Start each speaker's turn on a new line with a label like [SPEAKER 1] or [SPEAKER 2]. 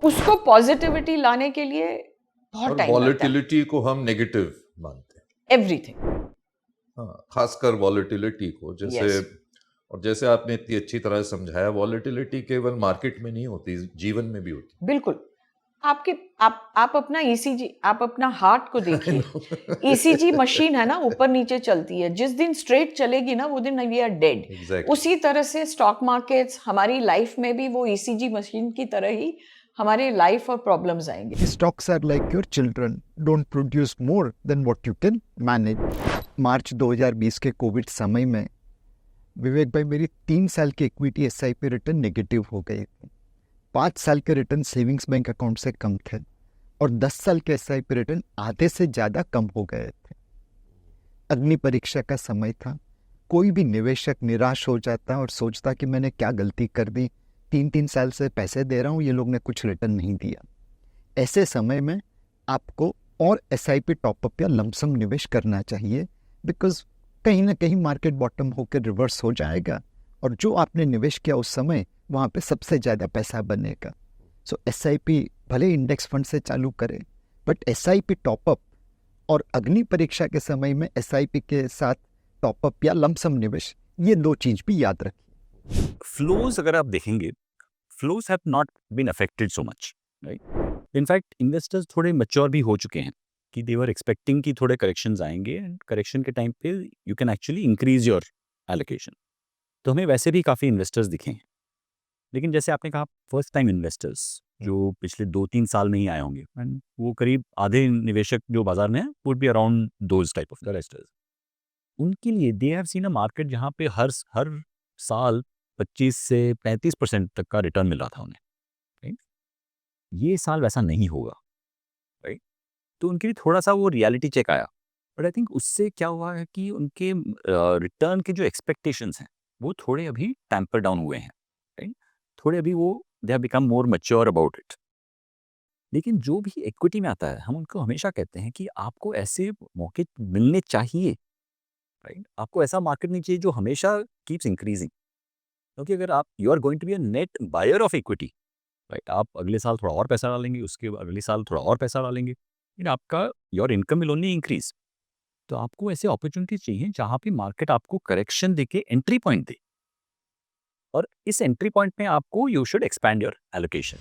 [SPEAKER 1] उसको पॉजिटिविटी लाने के लिए बहुत
[SPEAKER 2] और
[SPEAKER 1] टाइम लगता है।
[SPEAKER 2] वॉलेटिलिटी को हम नेगेटिव मानते हैं।
[SPEAKER 1] एवरीथिंग।
[SPEAKER 2] हाँ, खासकर वॉलेटिलिटी को, जैसे
[SPEAKER 1] Yes.
[SPEAKER 2] और जैसे आपने इतनी अच्छी तरह समझाया, वॉलेटिलिटी केवल मार्केट में नहीं होती, जीवन में भी होती।
[SPEAKER 1] बिल्कुल। आप अपना ईसीजी, आप अपना हार्ट को देखिए। ईसीजी मशीन है ना, ऊपर नीचे चलती है। जिस दिन स्ट्रेट चलेगी ना, वो दिन वी आर डेड।
[SPEAKER 2] Exactly.
[SPEAKER 1] उसी तरह से स्टॉक मार्केट्स, हमारी लाइफ में भी वो ईसीजी मशीन की तरह ही हमारे लाइफ और प्रॉब्लम्स आएंगे।
[SPEAKER 3] Stocks are like your children. Don't produce more than what you can manage. मार्च 2020 के कोविड समय में विवेक भाई मेरी 3 साल की इक्विटी एसआईपी रिटर्न नेगेटिव हो गई थी। 5 साल के रिटर्न सेविंग्स बैंक अकाउंट से कम थे और 10 साल के एसआईपी रिटर्न आधे से ज़्यादा कम हो गए थे। अग्नि परीक्षा का समय था। कोई भी निवेशक निराश हो जाता और सोचता कि मैंने क्या गलती कर दी, 3-3 साल से पैसे दे रहा हूँ, ये लोग ने कुछ रिटर्न नहीं दिया। ऐसे समय में आपको और एसआईपी टॉपअप या लमसम निवेश करना चाहिए, बिकॉज कहीं ना कहीं मार्केट बॉटम होकर रिवर्स हो जाएगा और जो आपने निवेश किया उस समय वहाँ पे सबसे ज़्यादा पैसा बनेगा। सो एसआईपी भले इंडेक्स फंड से चालू करें, बट एसआईपी टॉपअप और अग्नि परीक्षा के समय में एसआईपी के साथ टॉपअप या लमसम निवेश, ये 2 चीज़ भी याद रखिए।
[SPEAKER 4] फ्लोज अगर आप देखेंगे, flows have not been affected so much, right. In fact investors थोड़े मैच्योर भी हो चुके हैं कि दे वर एक्सपेक्टिंग कि थोड़े करेक्शंस आएंगे एंड करेक्शन के टाइम पे you can actually increase your allocation. तो हमें वैसे भी काफ़ी इन्वेस्टर्स दिखे हैं, लेकिन जैसे आपने कहा फर्स्ट टाइम इन्वेस्टर्स जो पिछले 2-3 साल में ही आए होंगे, एंड वो करीब आधे निवेशक जो बाजार में है would be around those type of investors. उनके लिए they have seen a market जहाँ पे हर साल 25 से 35% तक का रिटर्न मिल रहा था उन्हें, राइट। ये साल वैसा नहीं होगा, राइट। तो उनके लिए थोड़ा सा वो रियलिटी चेक आया, बट आई थिंक उससे क्या हुआ है कि उनके रिटर्न के जो एक्सपेक्टेशंस हैं वो थोड़े अभी टेम्पर डाउन हुए हैं, राइट। थोड़े अभी वो they have become more mature about it. लेकिन जो भी इक्विटी में आता है, हम उनको हमेशा कहते हैं कि आपको ऐसे मौके मिलने चाहिए, राइट। आपको ऐसा मार्केट नहीं चाहिए जो हमेशा कीप्स इंक्रीजिंग, क्योंकि अगर आप you are going to be a net buyer of equity, right, आप अगले साल थोड़ा और पैसा डालेंगे, उसके अगले साल थोड़ा और पैसा डालेंगे, लेकिन आपका your income will only increase. तो आपको ऐसे अपॉर्चुनिटी चाहिए जहाँ पे मार्केट आपको करेक्शन देके एंट्री पॉइंट दे, और इस एंट्री पॉइंट में आपको you should expand your allocation.